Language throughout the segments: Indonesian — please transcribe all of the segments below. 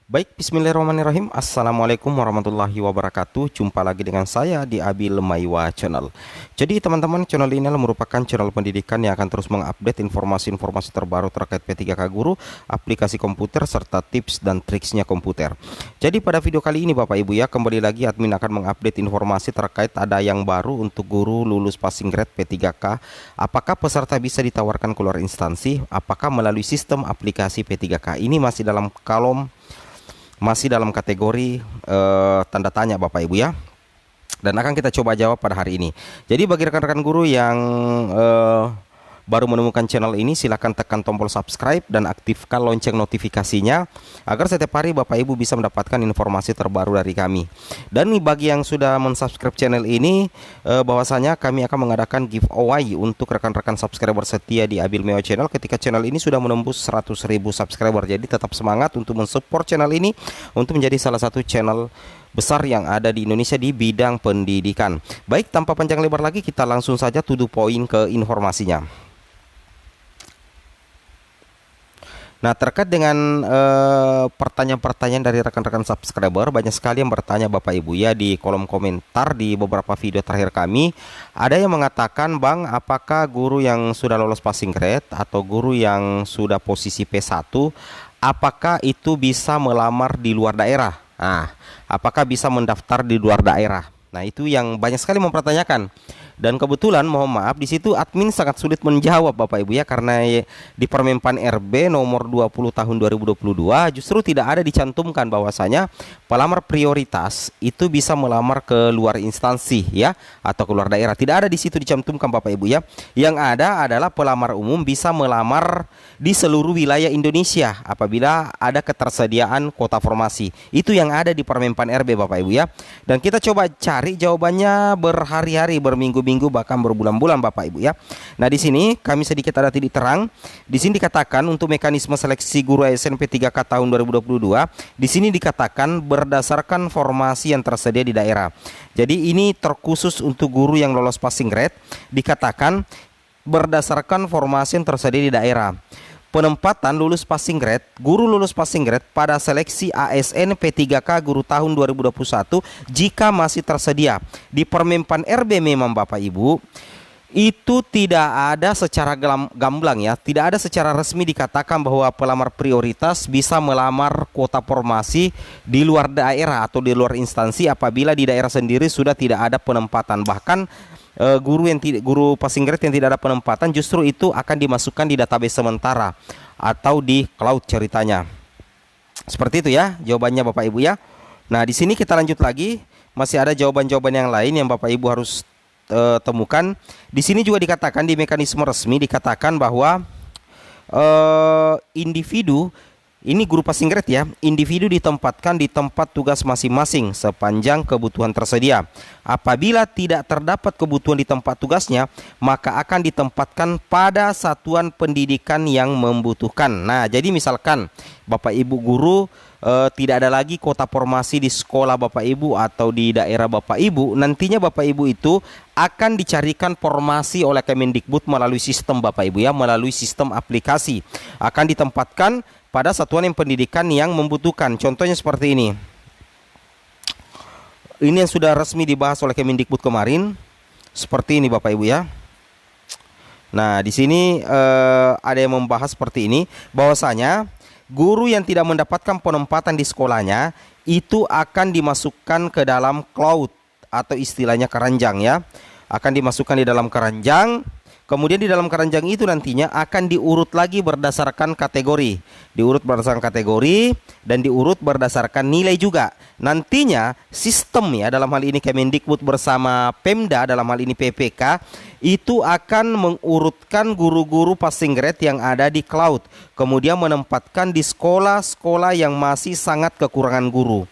Baik, bismillahirrahmanirrahim. Assalamualaikum warahmatullahi wabarakatuh. Jumpa lagi dengan saya di Abil Maiwa Channel. Jadi teman-teman, channel ini merupakan channel pendidikan yang akan terus mengupdate informasi-informasi terbaru terkait P3K Guru, aplikasi komputer, serta tips dan triksnya komputer. Jadi pada video kali ini Bapak Ibu ya, kembali lagi admin akan mengupdate informasi terkait ada yang baru untuk guru lulus passing grade P3K. Apakah peserta bisa ditawarkan keluar instansi? Apakah melalui sistem aplikasi P3K? Ini masih dalam kategori tanda tanya Bapak Ibu ya, dan akan kita coba jawab pada hari ini. Jadi bagi rekan-rekan guru yang baru menemukan channel ini, silahkan tekan tombol subscribe dan aktifkan lonceng notifikasinya agar setiap hari Bapak Ibu bisa mendapatkan informasi terbaru dari kami. Dan bagi yang sudah mensubscribe channel ini, bahwasanya kami akan mengadakan giveaway untuk rekan-rekan subscriber setia di Abil Maiwa Channel ketika channel ini sudah menembus 100.000 subscriber. Jadi tetap semangat untuk mensupport channel ini untuk menjadi salah satu channel besar yang ada di Indonesia di bidang pendidikan. Baik, tanpa panjang lebar lagi, kita langsung saja to the point ke informasinya. Nah, terkait dengan pertanyaan-pertanyaan dari rekan-rekan subscriber, banyak sekali yang bertanya Bapak Ibu ya di kolom komentar di beberapa video terakhir kami. Ada yang mengatakan, Bang, apakah guru yang sudah lolos passing grade atau guru yang sudah posisi P1, apakah itu bisa melamar di luar daerah? Nah, apakah bisa mendaftar di luar daerah? Nah, itu yang banyak sekali mempertanyakan. Dan kebetulan mohon maaf, di situ admin sangat sulit menjawab Bapak Ibu ya, karena di Permenpan RB nomor 20 tahun 2022 justru tidak ada dicantumkan bahwasanya pelamar prioritas itu bisa melamar ke luar instansi ya, atau ke luar daerah. Tidak ada di situ dicantumkan Bapak Ibu ya. Yang ada adalah pelamar umum bisa melamar di seluruh wilayah Indonesia apabila ada ketersediaan kuota formasi. Itu yang ada di Permenpan RB Bapak Ibu ya. Dan kita coba cari jawabannya berhari-hari, berminggu-minggu, bahkan berbulan-bulan Bapak Ibu ya. Nah, di sini kami sedikit ada titik terang. Di sini dikatakan untuk mekanisme seleksi guru ASN P3K tahun 2022, di sini dikatakan berdasarkan formasi yang tersedia di daerah. Jadi ini terkhusus untuk guru yang lolos passing grade, dikatakan berdasarkan formasi yang tersedia di daerah. Penempatan lulus passing grade, guru lulus passing grade pada seleksi ASN P3K guru tahun 2021 jika masih tersedia di Permenpan RB memang Bapak Ibu, itu tidak ada secara gamblang ya, tidak ada secara resmi dikatakan bahwa pelamar prioritas bisa melamar kuota formasi di luar daerah atau di luar instansi apabila di daerah sendiri sudah tidak ada penempatan. Bahkan guru passing grade yang tidak ada penempatan justru itu akan dimasukkan di database sementara atau di cloud ceritanya. Seperti itu ya jawabannya Bapak Ibu ya. Nah, di sini kita lanjut lagi, masih ada jawaban-jawaban yang lain yang Bapak Ibu harus temukan. Di sini juga dikatakan di mekanisme resmi dikatakan bahwa individu ini guru passing grade ya, individu ditempatkan di tempat tugas masing-masing sepanjang kebutuhan tersedia. Apabila tidak terdapat kebutuhan di tempat tugasnya, maka akan ditempatkan pada satuan pendidikan yang membutuhkan. Nah, jadi misalkan Bapak Ibu guru tidak ada lagi kuota formasi di sekolah Bapak Ibu atau di daerah Bapak Ibu, nantinya Bapak Ibu itu akan dicarikan formasi oleh Kemendikbud melalui sistem Bapak Ibu ya, melalui sistem aplikasi. Akan ditempatkan pada satuan yang pendidikan yang membutuhkan. Contohnya seperti ini. Ini yang sudah resmi dibahas oleh Kemendikbud kemarin. Seperti ini Bapak Ibu ya. Nah, di sini ada yang membahas seperti ini, bahwasanya guru yang tidak mendapatkan penempatan di sekolahnya itu akan dimasukkan ke dalam cloud atau istilahnya keranjang ya. Akan dimasukkan di dalam keranjang. Kemudian di dalam keranjang itu nantinya akan diurut lagi berdasarkan kategori. Diurut berdasarkan kategori dan diurut berdasarkan nilai juga. Nantinya sistem ya, dalam hal ini Kemendikbud bersama Pemda, dalam hal ini PPK, itu akan mengurutkan guru-guru passing grade yang ada di cloud. Kemudian menempatkan di sekolah-sekolah yang masih sangat kekurangan guru.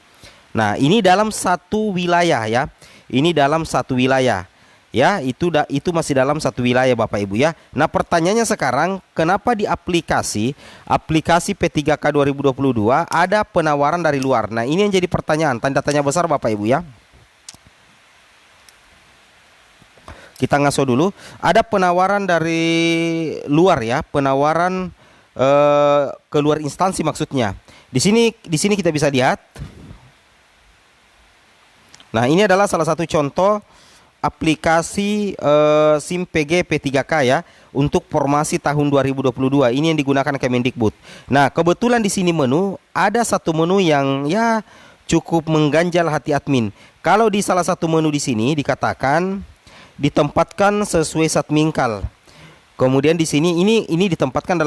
Nah, ini dalam satu wilayah ya. Ini dalam satu wilayah. Ya, itu masih dalam satu wilayah Bapak Ibu ya. Nah, pertanyaannya sekarang, kenapa di aplikasi P3K 2022 ada penawaran dari luar? Nah, ini yang jadi pertanyaan, tanda tanya besar Bapak Ibu ya. Kita ngaso dulu. Ada penawaran dari luar ya, penawaran ke luar instansi maksudnya. Di sini kita bisa lihat. Nah, ini adalah salah satu contoh aplikasi SIM PG P3K ya untuk formasi tahun 2022. Ini yang digunakan Kemendikbud. Nah, kebetulan di sini menu ada satu menu yang ya cukup mengganjal hati admin. Kalau di salah satu menu di sini dikatakan ditempatkan sesuai satmingkal. Kemudian di sini ini ditempatkan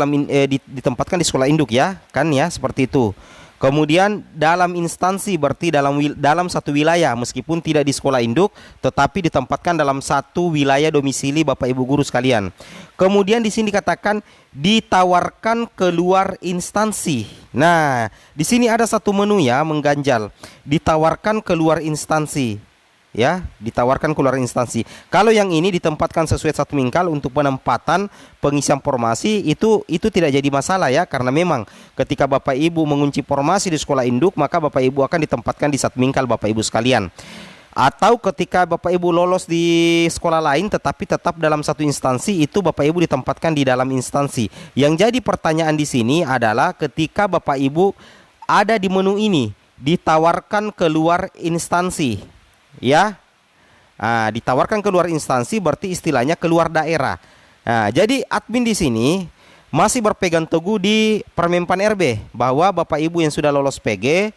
ditempatkan di sekolah induk ya, kan ya seperti itu. Kemudian dalam instansi berarti dalam satu wilayah meskipun tidak di sekolah induk tetapi ditempatkan dalam satu wilayah domisili Bapak Ibu guru sekalian. Kemudian di sini dikatakan ditawarkan keluar instansi. Nah, di sini ada satu menu ya mengganjal, ditawarkan keluar instansi. Ya, ditawarkan keluar instansi. Kalau yang ini ditempatkan sesuai satmingkal untuk penempatan pengisian formasi itu tidak jadi masalah ya, karena memang ketika Bapak Ibu mengunci formasi di sekolah induk maka Bapak Ibu akan ditempatkan di satmingkal Bapak Ibu sekalian. Atau ketika Bapak Ibu lolos di sekolah lain tetapi tetap dalam satu instansi, itu Bapak Ibu ditempatkan di dalam instansi. Yang jadi pertanyaan di sini adalah ketika Bapak Ibu ada di menu ini ditawarkan keluar instansi. Ya, ditawarkan keluar instansi berarti istilahnya keluar daerah. Nah, jadi admin di sini masih berpegang teguh di Permenpan RB bahwa Bapak Ibu yang sudah lolos PG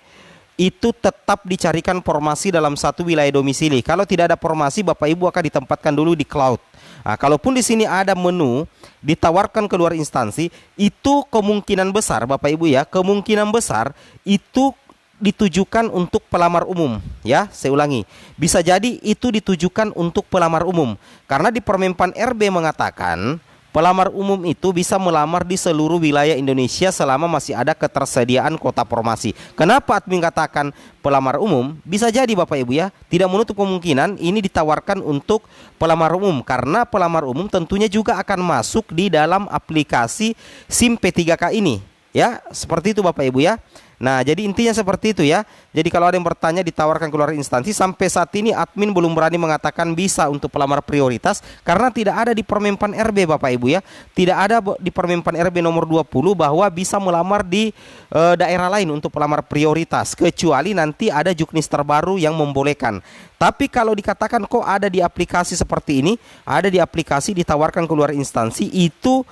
itu tetap dicarikan formasi dalam satu wilayah domisili. Kalau tidak ada formasi, Bapak Ibu akan ditempatkan dulu di cloud. Nah, kalaupun di sini ada menu ditawarkan keluar instansi, itu kemungkinan besar Bapak Ibu ya, kemungkinan besar itu ditujukan untuk pelamar umum ya. Saya ulangi, bisa jadi itu ditujukan untuk pelamar umum karena di Permenpan RB mengatakan pelamar umum itu bisa melamar di seluruh wilayah Indonesia selama masih ada ketersediaan kota formasi. Kenapa admin katakan pelamar umum? Bisa jadi Bapak Ibu ya, tidak menutup kemungkinan ini ditawarkan untuk pelamar umum karena pelamar umum tentunya juga akan masuk di dalam aplikasi SIM P3K ini ya. Seperti itu Bapak Ibu ya. Nah, jadi intinya seperti itu ya. Jadi kalau ada yang bertanya ditawarkan keluar instansi, sampai saat ini admin belum berani mengatakan bisa untuk pelamar prioritas karena tidak ada di Permenpan RB Bapak Ibu ya. Tidak ada di Permenpan RB nomor 20 bahwa bisa melamar di daerah lain untuk pelamar prioritas, kecuali nanti ada juknis terbaru yang membolehkan. Tapi kalau dikatakan kok ada di aplikasi seperti ini, ada di aplikasi ditawarkan keluar instansi, itu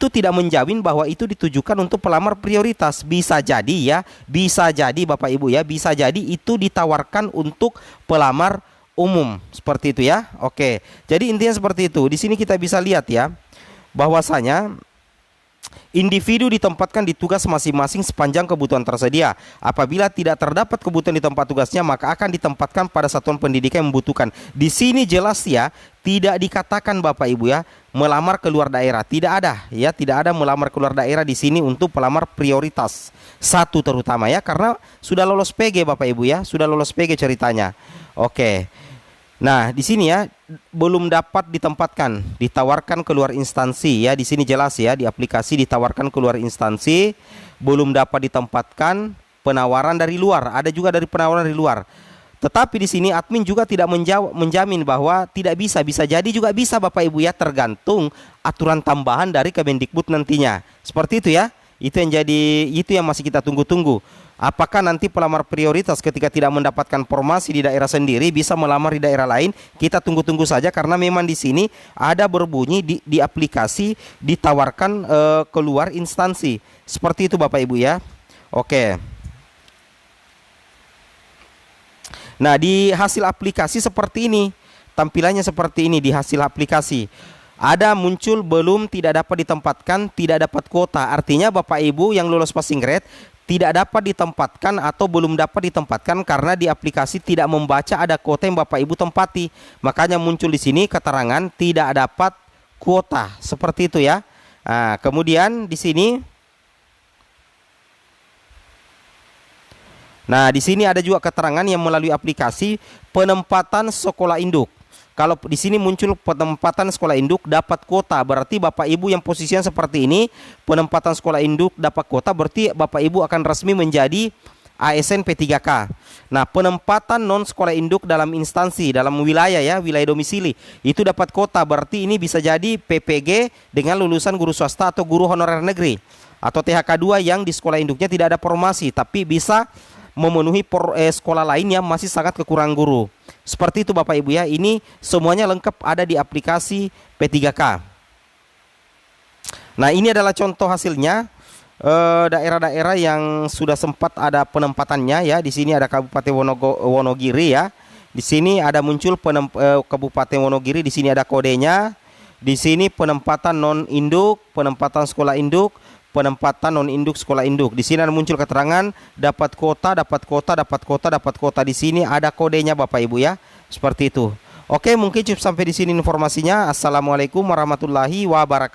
tidak menjamin bahwa itu ditujukan untuk pelamar prioritas. Bisa jadi ya, bisa jadi Bapak Ibu ya, bisa jadi itu ditawarkan untuk pelamar umum seperti itu ya. Oke. Jadi intinya seperti itu. Di sini kita bisa lihat ya bahwasanya individu ditempatkan di tugas masing-masing sepanjang kebutuhan tersedia. Apabila tidak terdapat kebutuhan di tempat tugasnya, maka akan ditempatkan pada satuan pendidikan yang membutuhkan. Di sini jelas ya, tidak dikatakan Bapak Ibu ya, melamar keluar daerah. Tidak ada ya, tidak ada melamar keluar daerah di sini untuk pelamar prioritas. Satu terutama ya, karena sudah lolos PG Bapak Ibu ya, sudah lolos PG ceritanya. Oke. Nah, di sini ya belum dapat ditempatkan, ditawarkan keluar instansi ya. Di sini jelas ya, di aplikasi ditawarkan keluar instansi, belum dapat ditempatkan, penawaran dari luar, ada juga dari penawaran dari luar. Tetapi di sini admin juga tidak menjamin bahwa tidak bisa, bisa jadi juga bisa Bapak Ibu ya, tergantung aturan tambahan dari Kemendikbud nantinya. Seperti itu ya. Itu yang masih kita tunggu-tunggu. Apakah nanti pelamar prioritas ketika tidak mendapatkan formasi di daerah sendiri bisa melamar di daerah lain? Kita tunggu-tunggu saja karena memang di sini ada berbunyi di aplikasi ditawarkan keluar instansi. Seperti itu Bapak Ibu ya. Oke. Nah, di hasil aplikasi seperti ini. Tampilannya seperti ini di hasil aplikasi. Ada muncul belum tidak dapat ditempatkan, tidak dapat kuota. Artinya Bapak Ibu yang lulus passing grade tidak dapat ditempatkan atau belum dapat ditempatkan karena di aplikasi tidak membaca ada kuota yang Bapak Ibu tempati. Makanya muncul di sini keterangan tidak dapat kuota. Seperti itu ya. Nah, kemudian di sini di sini ada juga keterangan yang melalui aplikasi penempatan sekolah induk. Kalau di sini muncul penempatan sekolah induk dapat kuota, berarti Bapak Ibu yang posisinya seperti ini, penempatan sekolah induk dapat kuota, berarti Bapak Ibu akan resmi menjadi ASN P3K. Nah, penempatan non sekolah induk dalam instansi, dalam wilayah ya, wilayah domisili, itu dapat kuota, berarti ini bisa jadi PPG dengan lulusan guru swasta atau guru honorer negeri. atau THK 2 yang di sekolah induknya tidak ada formasi tapi bisa memenuhi sekolah lain yang masih sangat kekurangan guru. Seperti itu Bapak Ibu ya. Ini semuanya lengkap ada di aplikasi P3K. Nah, ini adalah contoh hasilnya. Daerah-daerah yang sudah sempat ada penempatannya ya. Di sini ada Kabupaten Wonogiri ya. Di sini ada muncul Kabupaten Wonogiri, di sini ada kodenya. Di sini penempatan non induk, penempatan sekolah induk, penempatan non induk sekolah induk. Di sini ada muncul keterangan dapat kuota, dapat kuota, dapat kuota, dapat kuota. Di sini ada kodenya Bapak Ibu ya. Seperti itu. Oke, mungkin cukup sampai di sini informasinya. Assalamualaikum warahmatullahi wabarakatuh.